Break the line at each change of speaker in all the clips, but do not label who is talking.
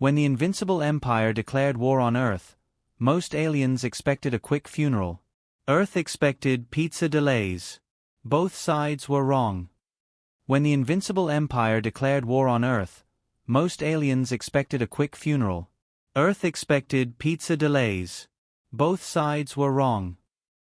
When the Invincible Empire declared war on Earth, most aliens expected a quick funeral. Earth expected pizza delays. Both sides were wrong. When the Invincible Empire declared war on Earth, most aliens expected a quick funeral. Earth expected pizza delays. Both sides were wrong.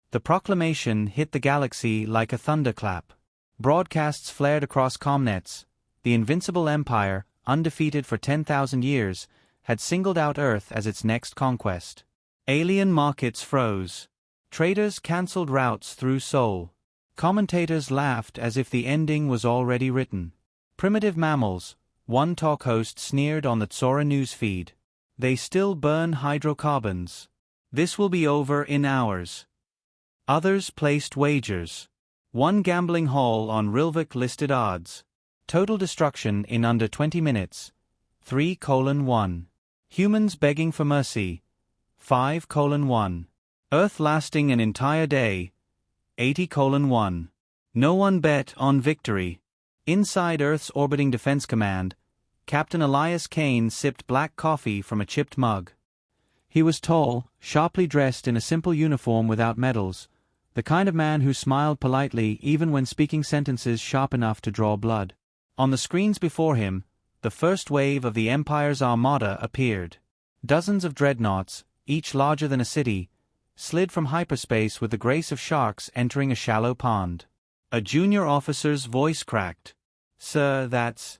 The proclamation hit the galaxy like a thunderclap. Broadcasts flared across comnets. The Invincible Empire, undefeated for 10,000 years, had singled out Earth as its next conquest. Alien markets froze. Traders cancelled routes through Sol. Commentators laughed as if the ending was already written. Primitive mammals, one talk host sneered on the Tsora newsfeed. They still burn hydrocarbons. This will be over in hours. Others placed wagers. One gambling hall on Rilvik listed odds. Total destruction in under 20 minutes. 3:1. Humans begging for mercy. 5:1. Earth lasting an entire day. 80:1. No one bet on victory. Inside Earth's orbiting defense command, Captain Elias Kane sipped black coffee from a chipped mug. He was tall, sharply dressed in a simple uniform without medals, the kind of man who smiled politely even when speaking sentences sharp enough to draw blood. On the screens before him, the first wave of the Empire's armada appeared. Dozens of dreadnoughts, each larger than a city, slid from hyperspace with the grace of sharks entering a shallow pond. A junior officer's voice cracked. "Sir, that's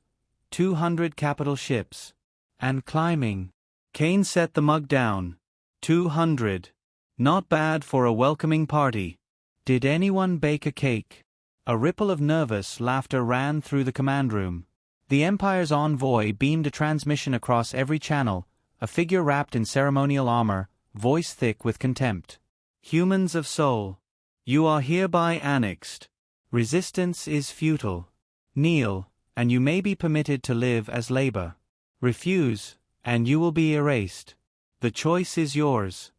200 capital ships. And climbing." Kane set the mug down. 200. Not bad for a welcoming party. Did anyone bake a cake? A ripple of nervous laughter ran through the command room. The Empire's envoy beamed a transmission across every channel, a figure wrapped in ceremonial armor, voice thick with contempt. "Humans of Sol, you are hereby annexed. Resistance is futile. Kneel, and you may be permitted to live as labor. Refuse, and you will be erased. The choice is yours."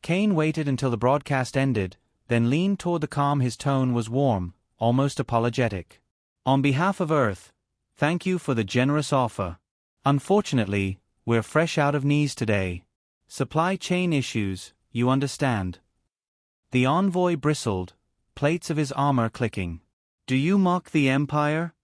Kane waited until the broadcast ended, then leaned toward the comm. His tone was warm, almost apologetic. "On behalf of Earth, thank you for the generous offer. Unfortunately, we're fresh out of knees today. Supply chain issues, you understand." The envoy bristled, plates of his armor clicking. "Do you mock the Empire?"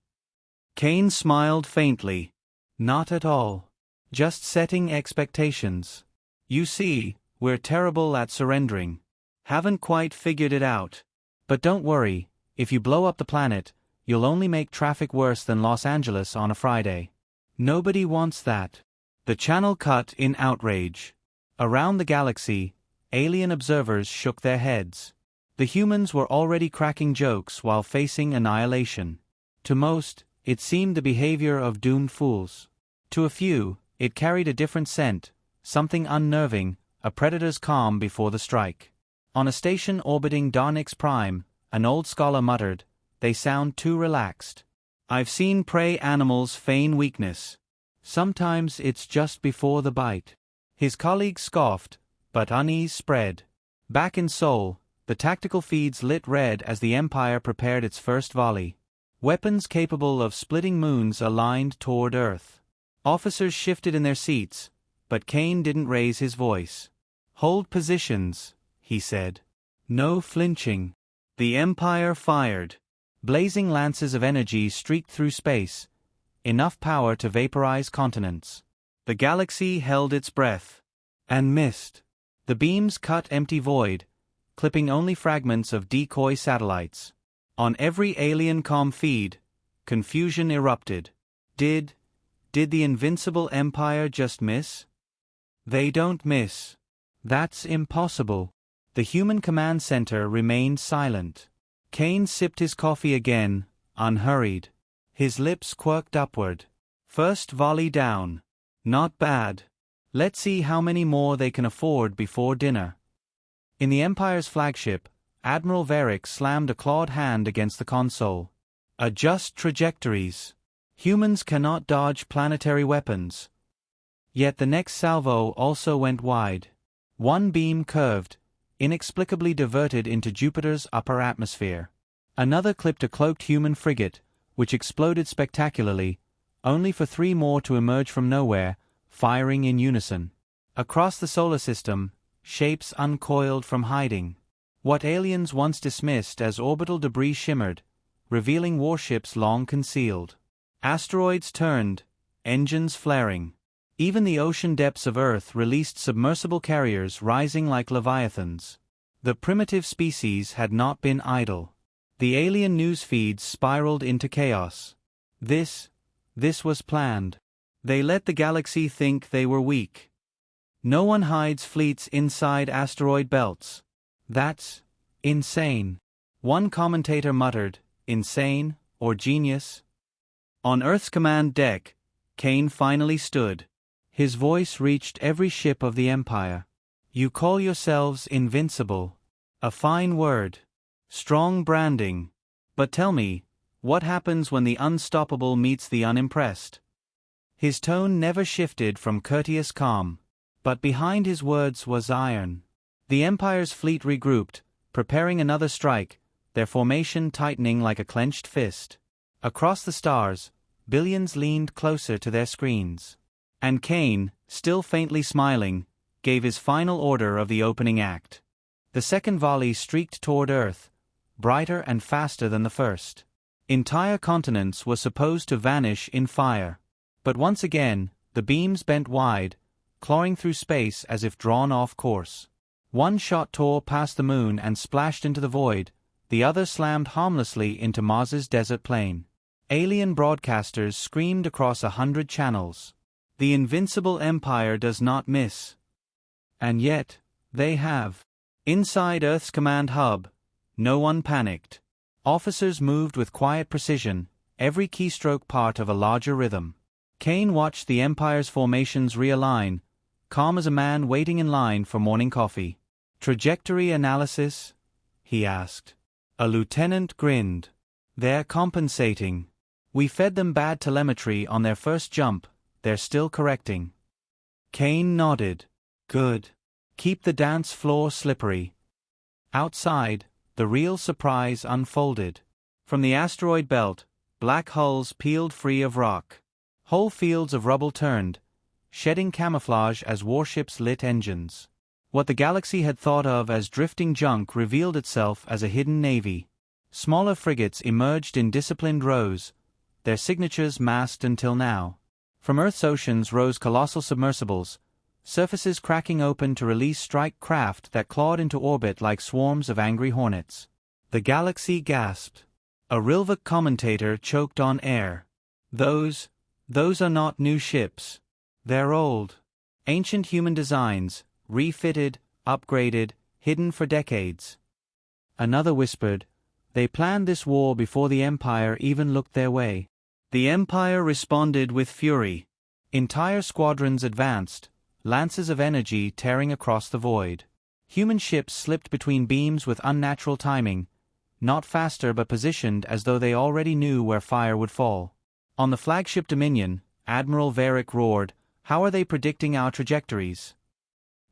Kane smiled faintly. "Not at all. Just setting expectations. You see, we're terrible at surrendering. Haven't quite figured it out. But don't worry, if you blow up the planet, you'll only make traffic worse than Los Angeles on a Friday. Nobody wants that." The channel cut in outrage. Around the galaxy, alien observers shook their heads. The humans were already cracking jokes while facing annihilation. To most, it seemed the behavior of doomed fools. To a few, it carried a different scent, something unnerving, a predator's calm before the strike. On a station orbiting Darnix Prime, an old scholar muttered, "They sound too relaxed. I've seen prey animals feign weakness. Sometimes it's just before the bite." His colleague scoffed, but unease spread. Back in Sol, the tactical feeds lit red as the Empire prepared its first volley. Weapons capable of splitting moons aligned toward Earth. Officers shifted in their seats, but Kane didn't raise his voice. "Hold positions," he said. "No flinching." The Empire fired. Blazing lances of energy streaked through space, enough power to vaporize continents. The galaxy held its breath. And missed. The beams cut empty void, clipping only fragments of decoy satellites. On every alien comm feed, confusion erupted. Did the Invincible Empire just miss? They don't miss. That's impossible. The human command center remained silent. Kane sipped his coffee again, unhurried. His lips quirked upward. First volley down. Not bad. Let's see how many more they can afford before dinner. In the Empire's flagship, Admiral Varick slammed a clawed hand against the console. "Adjust trajectories. Humans cannot dodge planetary weapons." Yet the next salvo also went wide. One beam curved, inexplicably diverted into Jupiter's upper atmosphere. Another clipped a cloaked human frigate, which exploded spectacularly, only for three more to emerge from nowhere, firing in unison. Across the solar system, shapes uncoiled from hiding. What aliens once dismissed as orbital debris shimmered, revealing warships long concealed. Asteroids turned, engines flaring. Even the ocean depths of Earth released submersible carriers rising like leviathans. The primitive species had not been idle. The alien news feeds spiraled into chaos. This was planned. They let the galaxy think they were weak. No one hides fleets inside asteroid belts. That's insane. One commentator muttered, insane or genius? On Earth's command deck, Kane finally stood. His voice reached every ship of the Empire. You call yourselves invincible. A fine word. Strong branding. But tell me, what happens when the unstoppable meets the unimpressed? His tone never shifted from courteous calm. But behind his words was iron. The Empire's fleet regrouped, preparing another strike, their formation tightening like a clenched fist. Across the stars, billions leaned closer to their screens. And Kane, still faintly smiling, gave his final order of the opening act. The second volley streaked toward Earth, brighter and faster than the first. Entire continents were supposed to vanish in fire. But once again, the beams bent wide, clawing through space as if drawn off course. One shot tore past the moon and splashed into the void, the other slammed harmlessly into Mars's desert plain. Alien broadcasters screamed across 100 channels. The invincible Empire does not miss. And yet, they have. Inside Earth's command hub, no one panicked. Officers moved with quiet precision, every keystroke part of a larger rhythm. Kane watched the Empire's formations realign, calm as a man waiting in line for morning coffee. Trajectory analysis? He asked. A lieutenant grinned. They're compensating. We fed them bad telemetry on their first jump, they're still correcting. Kane nodded. Good. Keep the dance floor slippery. Outside, the real surprise unfolded. From the asteroid belt, black hulls peeled free of rock. Whole fields of rubble turned, shedding camouflage as warships lit engines. What the galaxy had thought of as drifting junk revealed itself as a hidden navy. Smaller frigates emerged in disciplined rows, their signatures masked until now. From Earth's oceans rose colossal submersibles, surfaces cracking open to release strike craft that clawed into orbit like swarms of angry hornets. The galaxy gasped. A Rilvik commentator choked on air. Those are not new ships. They're old. Ancient human designs, refitted, upgraded, hidden for decades. Another whispered, they planned this war before the Empire even looked their way. The Empire responded with fury. Entire squadrons advanced, lances of energy tearing across the void. Human ships slipped between beams with unnatural timing, not faster but positioned as though they already knew where fire would fall. On the flagship Dominion, Admiral Varric roared, how are they predicting our trajectories?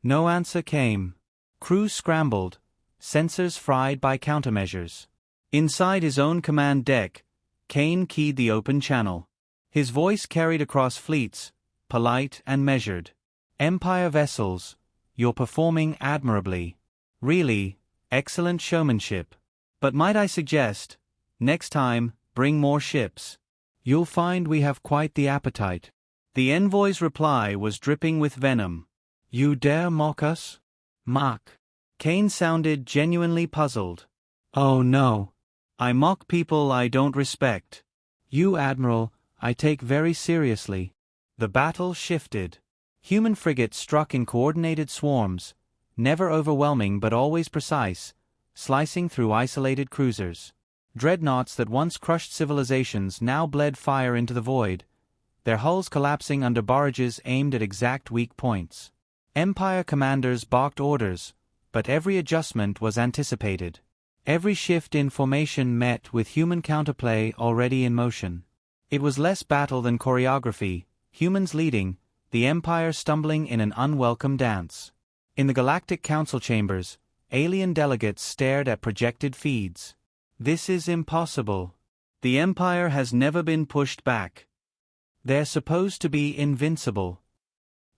No answer came. Crews scrambled, sensors fried by countermeasures. Inside his own command deck, Kane keyed the open channel. His voice carried across fleets, polite and measured. Empire vessels, you're performing admirably. Really, excellent showmanship. But might I suggest, next time, bring more ships. You'll find we have quite the appetite. The envoy's reply was dripping with venom. You dare mock us? Mock. Kane sounded genuinely puzzled. Oh no. I mock people I don't respect. You, Admiral, I take very seriously. The battle shifted. Human frigates struck in coordinated swarms, never overwhelming but always precise, slicing through isolated cruisers. Dreadnoughts that once crushed civilizations now bled fire into the void, their hulls collapsing under barrages aimed at exact weak points. Empire commanders balked orders, but every adjustment was anticipated. Every shift in formation met with human counterplay already in motion. It was less battle than choreography, humans leading, the Empire stumbling in an unwelcome dance. In the Galactic Council chambers, alien delegates stared at projected feeds. This is impossible. The Empire has never been pushed back. They're supposed to be invincible.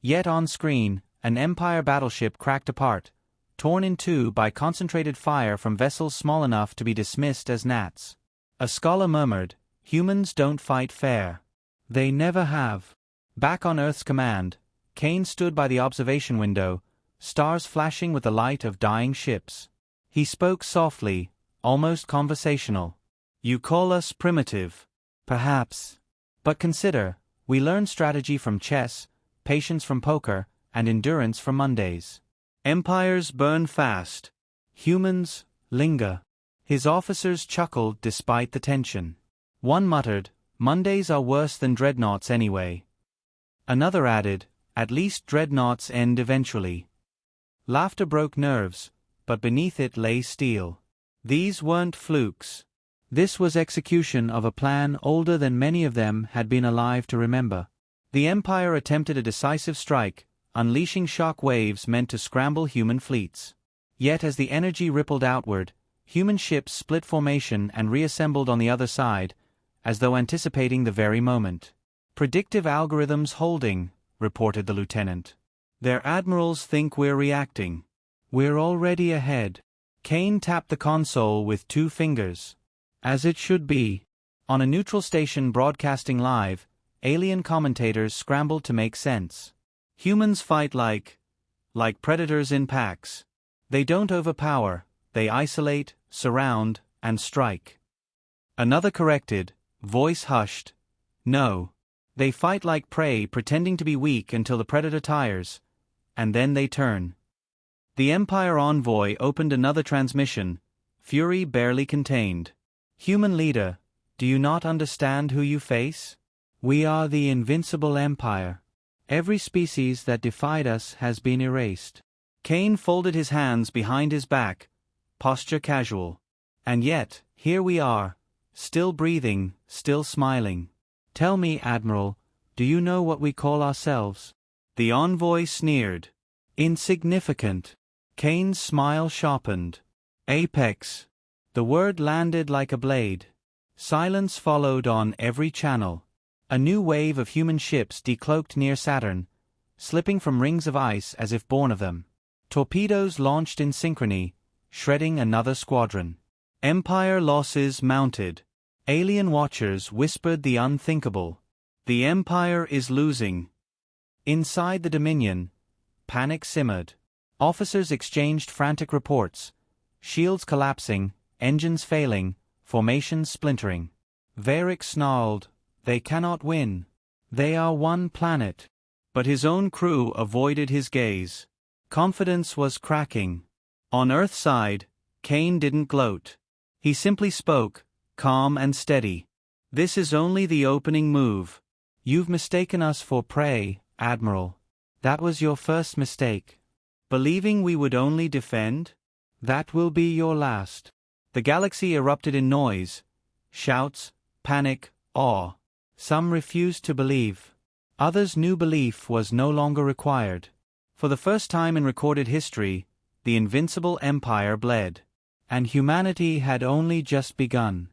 Yet on screen, an Empire battleship cracked apart, torn in two by concentrated fire from vessels small enough to be dismissed as gnats. A scholar murmured, "Humans don't fight fair. They never have." Back on Earth's command, Kane stood by the observation window, stars flashing with the light of dying ships. He spoke softly, almost conversational. "You call us primitive. Perhaps. But consider, we learn strategy from chess, patience from poker, and endurance from Mondays. Empires burn fast. Humans linger." His officers chuckled despite the tension. One muttered, "Mondays are worse than dreadnoughts anyway." Another added, "At least dreadnoughts end eventually." Laughter broke nerves, but beneath it lay steel. These weren't flukes. This was execution of a plan older than many of them had been alive to remember. The Empire attempted a decisive strike, unleashing shock waves meant to scramble human fleets. Yet as the energy rippled outward, human ships split formation and reassembled on the other side, as though anticipating the very moment. "Predictive algorithms holding," reported the lieutenant. "Their admirals think we're reacting. We're already ahead." Kane tapped the console with 2 fingers. "As it should be." On a neutral station broadcasting live, alien commentators scrambled to make sense. "Humans fight like predators in packs. They don't overpower, they isolate, surround, and strike." Another corrected, voice hushed. "No. They fight like prey, pretending to be weak until the predator tires, and then they turn." The Empire envoy opened another transmission, fury barely contained. "Human leader, do you not understand who you face? We are the Invincible Empire. Every species that defied us has been erased." Kane folded his hands behind his back, posture casual. "And yet, here we are, still breathing, still smiling. Tell me, Admiral, do you know what we call ourselves?" The envoy sneered. "Insignificant." Kane's smile sharpened. "Apex." The word landed like a blade. Silence followed on every channel. A new wave of human ships decloaked near Saturn, slipping from rings of ice as if born of them. Torpedoes launched in synchrony, shredding another squadron. Empire losses mounted. Alien watchers whispered the unthinkable. "The Empire is losing." Inside the Dominion, panic simmered. Officers exchanged frantic reports. Shields collapsing, engines failing, formations splintering. Varric snarled, "They cannot win. They are one planet." But his own crew avoided his gaze. Confidence was cracking. On Earth's side, Kane didn't gloat. He simply spoke, calm and steady. "This is only the opening move. You've mistaken us for prey, Admiral. That was your first mistake. Believing we would only defend? That will be your last." The galaxy erupted in noise. Shouts, panic, awe. Some refused to believe. Others knew belief was no longer required. For the first time in recorded history, the Invincible Empire bled. And humanity had only just begun.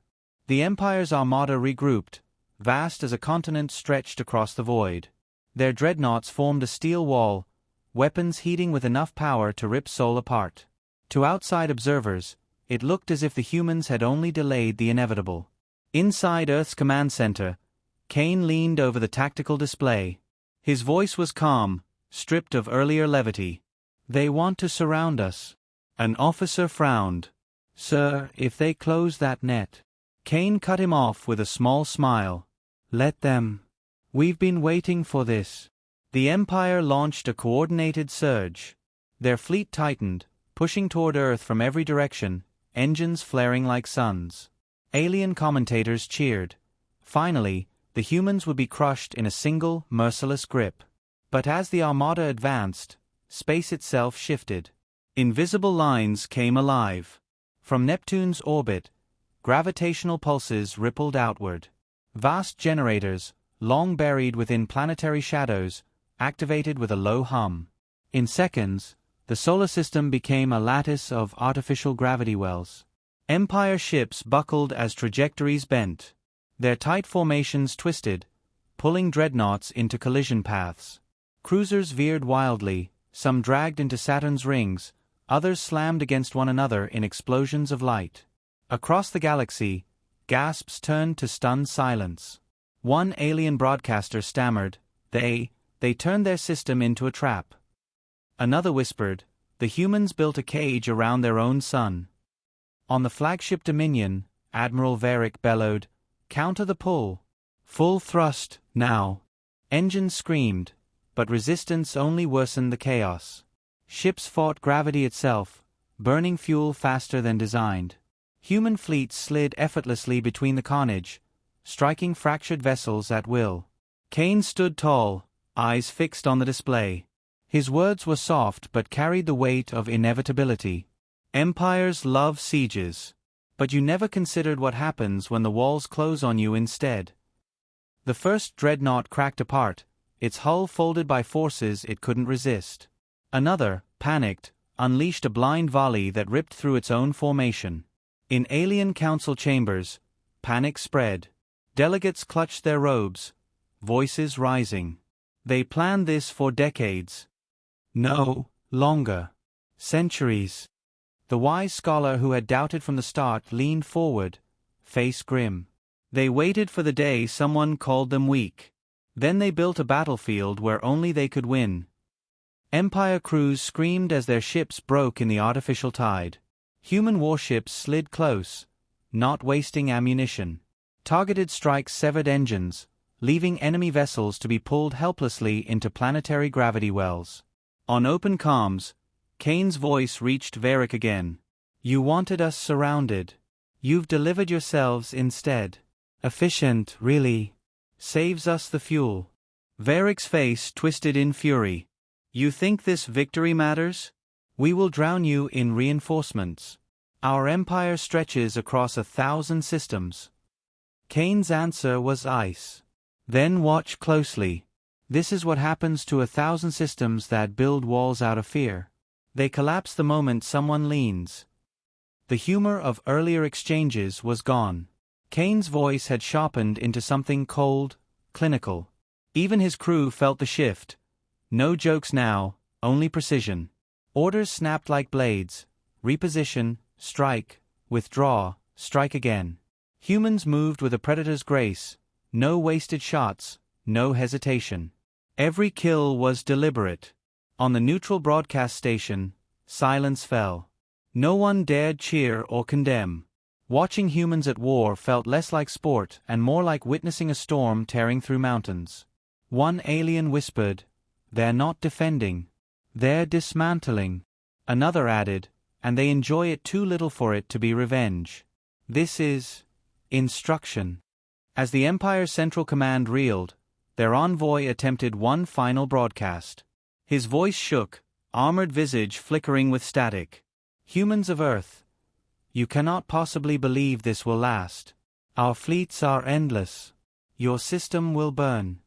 The Empire's armada regrouped, vast as a continent stretched across the void. Their dreadnoughts formed a steel wall, weapons heating with enough power to rip Sol apart. To outside observers, it looked as if the humans had only delayed the inevitable. Inside Earth's command center, Kane leaned over the tactical display. His voice was calm, stripped of earlier levity. "They want to surround us." An officer frowned. "Sir, if they close that net." Kane cut him off with a small smile. "Let them. We've been waiting for this." The Empire launched a coordinated surge. Their fleet tightened, pushing toward Earth from every direction, engines flaring like suns. Alien commentators cheered. Finally, the humans would be crushed in a single, merciless grip. But as the armada advanced, space itself shifted. Invisible lines came alive. From Neptune's orbit, gravitational pulses rippled outward. Vast generators, long buried within planetary shadows, activated with a low hum. In seconds, the solar system became a lattice of artificial gravity wells. Empire ships buckled as trajectories bent. Their tight formations twisted, pulling dreadnoughts into collision paths. Cruisers veered wildly, some dragged into Saturn's rings, others slammed against one another in explosions of light. Across the galaxy, gasps turned to stunned silence. One alien broadcaster stammered, They turned their system into a trap. Another whispered, the humans built a cage around their own sun. On the flagship Dominion, Admiral Varric bellowed, Counter the pull. Full thrust, now. Engines screamed, but resistance only worsened the chaos. Ships fought gravity itself, burning fuel faster than designed. Human fleets slid effortlessly between the carnage, striking fractured vessels at will. Kane stood tall, eyes fixed on the display. His words were soft but carried the weight of inevitability. Empires love sieges. But you never considered what happens when the walls close on you instead. The first dreadnought cracked apart, its hull folded by forces it couldn't resist. Another, panicked, unleashed a blind volley that ripped through its own formation. In alien council chambers, panic spread. Delegates clutched their robes, voices rising. They planned this for decades. No, longer. Centuries. The wise scholar who had doubted from the start leaned forward, face grim. They waited for the day someone called them weak. Then they built a battlefield where only they could win. Empire crews screamed as their ships broke in the artificial tide. Human warships slid close, not wasting ammunition. Targeted strikes severed engines, leaving enemy vessels to be pulled helplessly into planetary gravity wells. On open comms, Kane's voice reached Varric again. You wanted us surrounded. You've delivered yourselves instead. Efficient, really. Saves us the fuel. Varric's face twisted in fury. You think this victory matters? We will drown you in reinforcements. Our empire stretches across 1,000 systems. Kane's answer was ice. Then watch closely. This is what happens to 1,000 systems that build walls out of fear. They collapse the moment someone leans. The humor of earlier exchanges was gone. Kane's voice had sharpened into something cold, clinical. Even his crew felt the shift. No jokes now, only precision. Orders snapped like blades. Reposition, strike, withdraw, strike again. Humans moved with a predator's grace. No wasted shots, no hesitation. Every kill was deliberate. On the neutral broadcast station, silence fell. No one dared cheer or condemn. Watching humans at war felt less like sport and more like witnessing a storm tearing through mountains. One alien whispered, They're not defending. They're dismantling. Another added, And they enjoy it too little for it to be revenge. This is instruction. As the Empire's Central Command reeled, their envoy attempted one final broadcast. His voice shook, armored visage flickering with static. Humans of Earth, you cannot possibly believe this will last. Our fleets are endless. Your system will burn.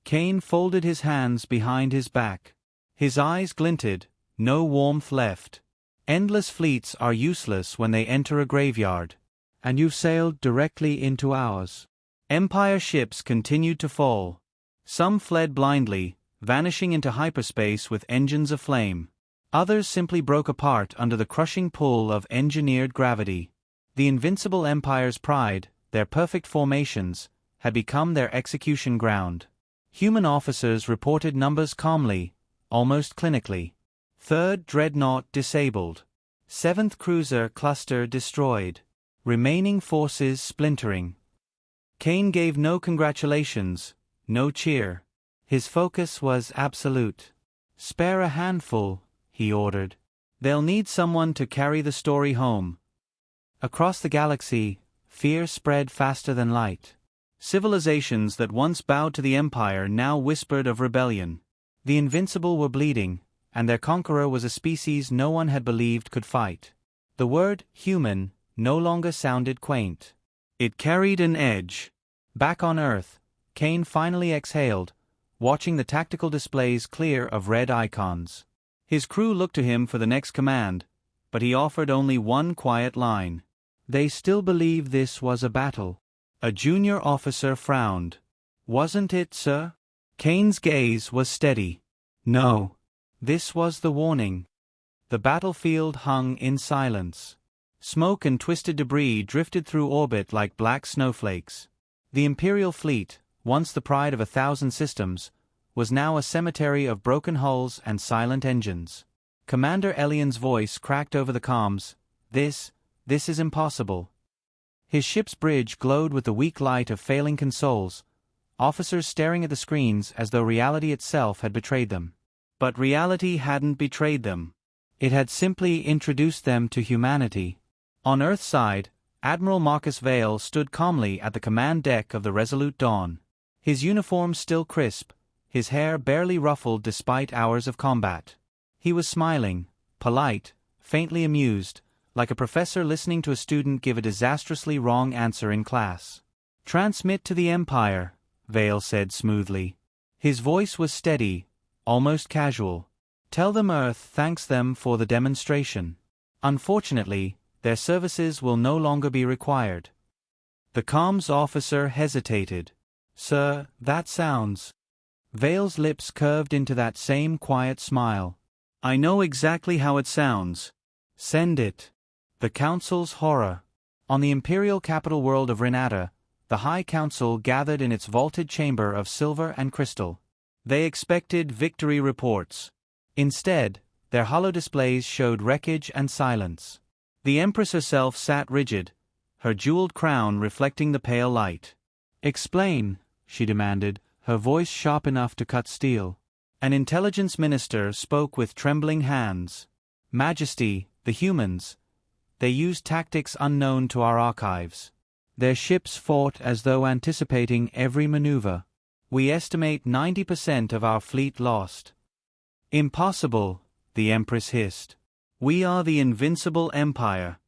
Kane folded his hands behind his back. His eyes glinted, no warmth left. Endless fleets are useless when they enter a graveyard. And you've sailed directly into ours. Empire ships continued to fall. Some fled blindly, vanishing into hyperspace with engines aflame. Others simply broke apart under the crushing pull of engineered gravity. The Invincible Empire's pride, their perfect formations, had become their execution ground. Human officers reported numbers calmly, almost clinically. 3rd Dreadnought disabled. 7th Cruiser cluster destroyed. Remaining forces splintering. Kane gave no congratulations, no cheer. His focus was absolute. Spare a handful, he ordered. They'll need someone to carry the story home. Across the galaxy, fear spread faster than light. Civilizations that once bowed to the Empire now whispered of rebellion. The Invincible were bleeding, and their conqueror was a species no one had believed could fight. The word human no longer sounded quaint. It carried an edge. Back on Earth, Kane finally exhaled, watching the tactical displays clear of red icons. His crew looked to him for the next command, but he offered only one quiet line. They still believe this was a battle. A junior officer frowned. Wasn't it, sir? Kane's gaze was steady. No. This was the warning. The battlefield hung in silence. Smoke and twisted debris drifted through orbit like black snowflakes. The Imperial fleet, once the pride of 1,000 systems, was now a cemetery of broken hulls and silent engines. Commander Elian's voice cracked over the comms. This is impossible. His ship's bridge glowed with the weak light of failing consoles, officers staring at the screens as though reality itself had betrayed them. But reality hadn't betrayed them. It had simply introduced them to humanity. On Earth's side, Admiral Marcus Vale stood calmly at the command deck of the Resolute Dawn. His uniform still crisp, his hair barely ruffled despite hours of combat. He was smiling, polite, faintly amused, like a professor listening to a student give a disastrously wrong answer in class. "Transmit to the Empire," Vale said smoothly. His voice was steady, almost casual. "Tell them Earth thanks them for the demonstration. Unfortunately, their services will no longer be required." The comms officer hesitated. "Sir, that sounds..." Vale's lips curved into that same quiet smile. "I know exactly how it sounds. Send it." The Council's horror. On the Imperial capital world of Renata, the High Council gathered in its vaulted chamber of silver and crystal. They expected victory reports. Instead, their hollow displays showed wreckage and silence. The Empress herself sat rigid, her jeweled crown reflecting the pale light. "Explain," she demanded, her voice sharp enough to cut steel. An intelligence minister spoke with trembling hands. "Majesty, the humans. They used tactics unknown to our archives. Their ships fought as though anticipating every maneuver. We estimate 90% of our fleet lost." "Impossible," the Empress hissed. "We are the Invincible Empire."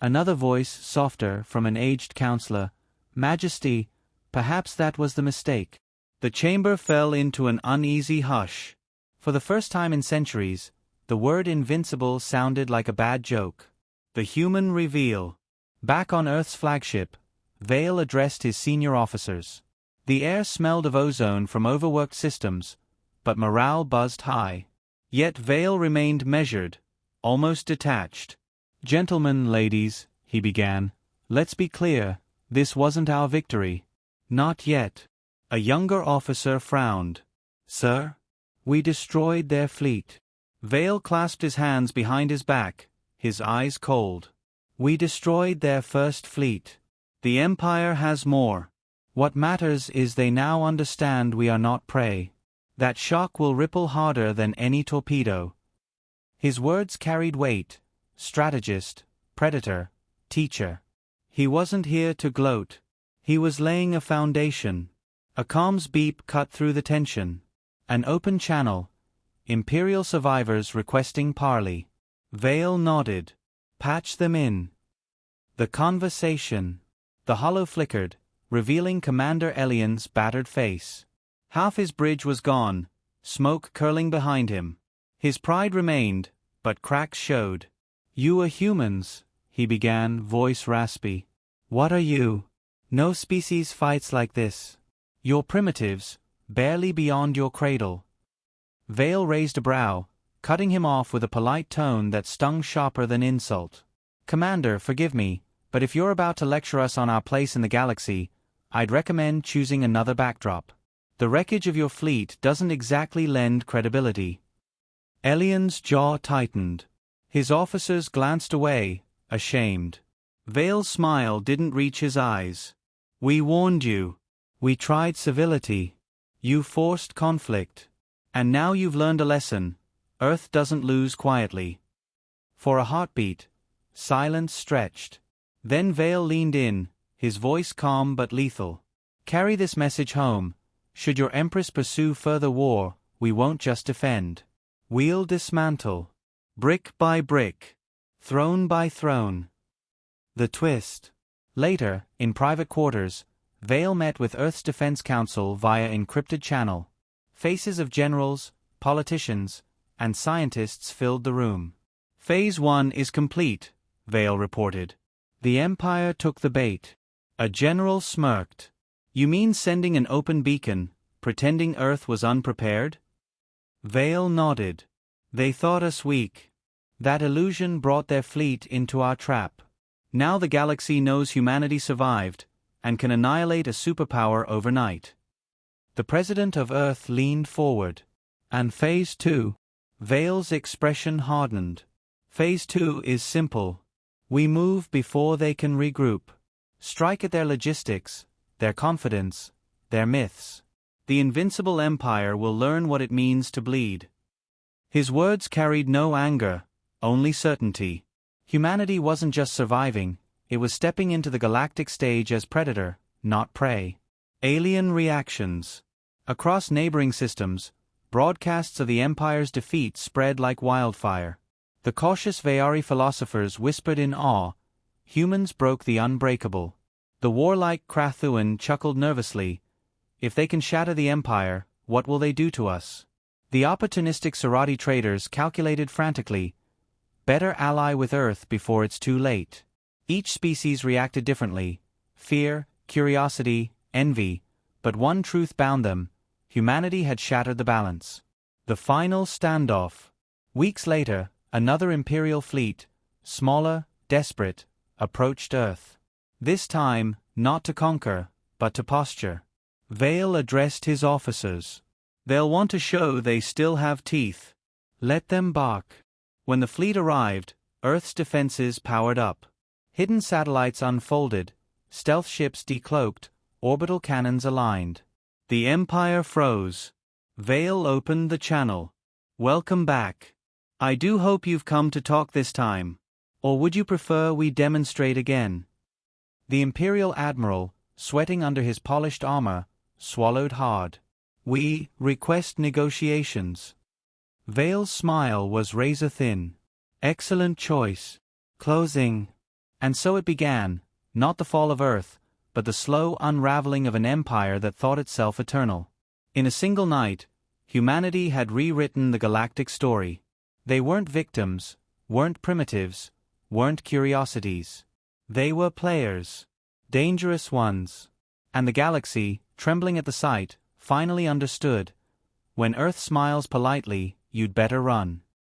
Another voice, softer, from an aged counselor. "Majesty, perhaps that was the mistake." The chamber fell into an uneasy hush. For the first time in centuries, the word invincible sounded like a bad joke. The human reveal. Back on Earth's flagship, Vale addressed his senior officers. The air smelled of ozone from overworked systems, but morale buzzed high. Yet Vale remained measured, almost detached. "Gentlemen, ladies," he began, "let's be clear, this wasn't our victory. Not yet." A younger officer frowned. "Sir? We destroyed their fleet." Vale clasped his hands behind his back, his eyes cold. "We destroyed their first fleet. The Empire has more. What matters is they now understand we are not prey. That shock will ripple harder than any torpedo." His words carried weight. Strategist, predator, teacher. He wasn't here to gloat. He was laying a foundation. A comms beep cut through the tension. An open channel. Imperial survivors requesting parley. Vale nodded. "Patch them in." The conversation. The hollow flickered, revealing Commander Elian's battered face. Half his bridge was gone, smoke curling behind him. His pride remained, but cracks showed. "You are humans," he began, voice raspy. "What are you? No species fights like this. You're primitives, barely beyond your cradle." Vale raised a brow, cutting him off with a polite tone that stung sharper than insult. "Commander, forgive me, but if you're about to lecture us on our place in the galaxy, I'd recommend choosing another backdrop. The wreckage of your fleet doesn't exactly lend credibility." Elian's jaw tightened. His officers glanced away, ashamed. Vale's smile didn't reach his eyes. "We warned you. We tried civility. You forced conflict. And now you've learned a lesson. Earth doesn't lose quietly." For a heartbeat, silence stretched. Then Vale leaned in, his voice calm but lethal. "Carry this message home. Should your Empress pursue further war, we won't just defend. We'll dismantle. Brick by brick. Throne by throne." The twist. Later, in private quarters, Vale met with Earth's Defense Council via encrypted channel. Faces of generals, politicians, and scientists filled the room. "Phase 1 is complete," Vale reported. "The Empire took the bait." A general smirked. "You mean sending an open beacon, pretending Earth was unprepared? Vale nodded. They thought us weak. That illusion brought their fleet into our trap. Now the galaxy knows humanity survived, and can annihilate a superpower overnight. The president of Earth leaned forward. And Phase 2? Vale's expression hardened. Phase 2 is simple. We move before they can regroup. Strike at their logistics, their confidence, their myths. The Invincible Empire will learn what it means to bleed. His words carried no anger, only certainty. Humanity wasn't just surviving, it was stepping into the galactic stage as predator, not prey. Alien reactions. Across neighboring systems, broadcasts of the Empire's defeat spread like wildfire. The cautious Vayari philosophers whispered in awe, humans broke the unbreakable. The warlike Krathuan chuckled nervously, if they can shatter the Empire, what will they do to us? The opportunistic Serati traders calculated frantically, better ally with Earth before it's too late. Each species reacted differently, fear, curiosity, envy, but one truth bound them, humanity had shattered the balance. The final standoff. Weeks later, another Imperial fleet, smaller, desperate, approached Earth. This time, not to conquer, but to posture. Vale addressed his officers. They'll want to show they still have teeth. Let them bark. When the fleet arrived, Earth's defenses powered up. Hidden satellites unfolded, stealth ships decloaked, orbital cannons aligned. The Empire froze. Vale opened the channel. Welcome back. I do hope you've come to talk this time. Or would you prefer we demonstrate again? The Imperial Admiral, sweating under his polished armor, swallowed hard. We request negotiations. Vale's smile was razor-thin. Excellent choice. Closing. And so it began, not the fall of Earth, but the slow unraveling of an empire that thought itself eternal. In a single night, humanity had rewritten the galactic story. They weren't victims, weren't primitives, weren't curiosities. They were players. Dangerous ones. And the galaxy, trembling at the sight, finally understood. When Earth smiles politely, you'd better run.